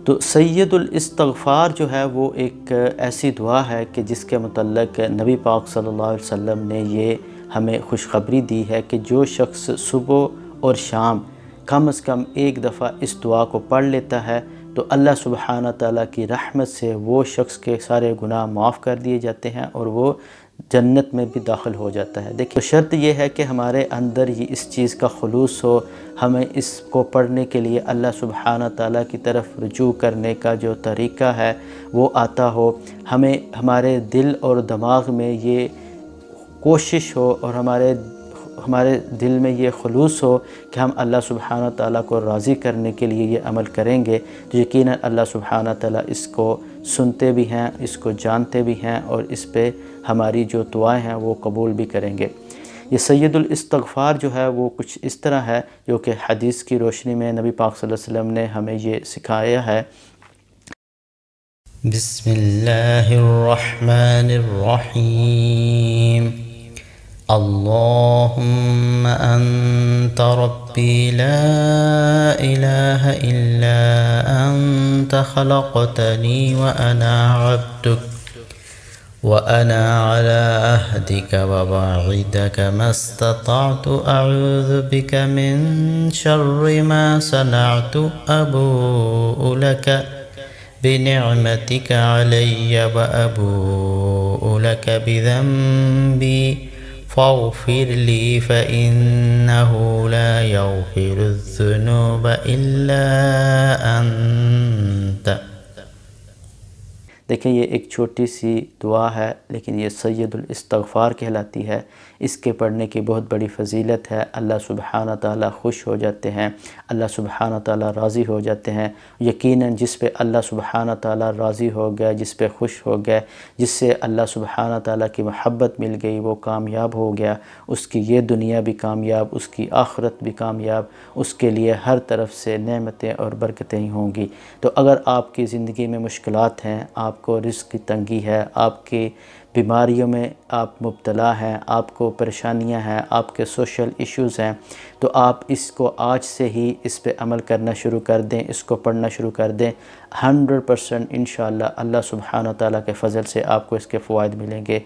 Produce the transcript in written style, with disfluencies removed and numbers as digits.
تو سید الاستغفار جو ہے وہ ایک ایسی دعا ہے کہ جس کے متعلق نبی پاک صلی اللہ علیہ وسلم نے یہ ہمیں خوشخبری دی ہے کہ جو شخص صبح اور شام کم از کم ایک دفعہ اس دعا کو پڑھ لیتا ہے تو اللہ سبحانہ تعالیٰ کی رحمت سے وہ شخص کے سارے گناہ معاف کر دیے جاتے ہیں اور وہ جنت میں بھی داخل ہو جاتا ہے۔ دیکھیں شرط یہ ہے کہ ہمارے اندر یہ اس چیز کا خلوص ہو، ہمیں اس کو پڑھنے کے لیے اللہ سبحانہ تعالیٰ کی طرف رجوع کرنے کا جو طریقہ ہے وہ آتا ہو، ہمیں ہمارے دل اور دماغ میں یہ کوشش ہو اور ہمارے دل میں یہ خلوص ہو کہ ہم اللہ سبحانہ تعالیٰ کو راضی کرنے کے لیے یہ عمل کریں گے، تو یقیناً اللہ سبحانہ تعالیٰ اس کو سنتے بھی ہیں، اس کو جانتے بھی ہیں اور اس پہ ہماری جو دعائیں ہیں وہ قبول بھی کریں گے۔ یہ سید الاستغفار جو ہے وہ کچھ اس طرح ہے جو کہ حدیث کی روشنی میں نبی پاک صلی اللہ علیہ وسلم نے ہمیں یہ سکھایا ہے۔ بسم اللہ الرحمن الرحیم اللہم انت ربی لا الہ الا انت خلقتنی وانا عبدک وأنا على عهدك ووعدك ما استطعت أعوذ بك من شر ما صنعت أبوء لك بنعمتك علي وأبوء لك بذنبي فاغفر لي فإنه لا يغفر الذنوب إلا أنت۔ دیکھیں یہ ایک چھوٹی سی دعا ہے لیکن یہ سید الاستغفار کہلاتی ہے۔ اس کے پڑھنے کی بہت بڑی فضیلت ہے، اللہ سبحانہ تعالیٰ خوش ہو جاتے ہیں، اللہ سبحانہ تعالیٰ راضی ہو جاتے ہیں۔ یقیناً جس پہ اللہ سبحانہ تعالیٰ راضی ہو گیا، جس پہ خوش ہو گیا، جس سے اللہ سبحانہ تعالیٰ کی محبت مل گئی، وہ کامیاب ہو گیا، اس کی یہ دنیا بھی کامیاب، اس کی آخرت بھی کامیاب، اس کے لیے ہر طرف سے نعمتیں اور برکتیں ہی ہوں گی۔ تو اگر آپ کی زندگی میں مشکلات ہیں، آپ کو رزق کی تنگی ہے، آپ کی بیماریوں میں آپ مبتلا ہیں، آپ کو پریشانیاں ہیں، آپ کے سوشل ایشوز ہیں، تو آپ اس کو آج سے ہی اس پہ عمل کرنا شروع کر دیں، اس کو پڑھنا شروع کر دیں۔ 100% انشاءاللہ اللہ سبحانہ تعالیٰ کے فضل سے آپ کو اس کے فوائد ملیں گے۔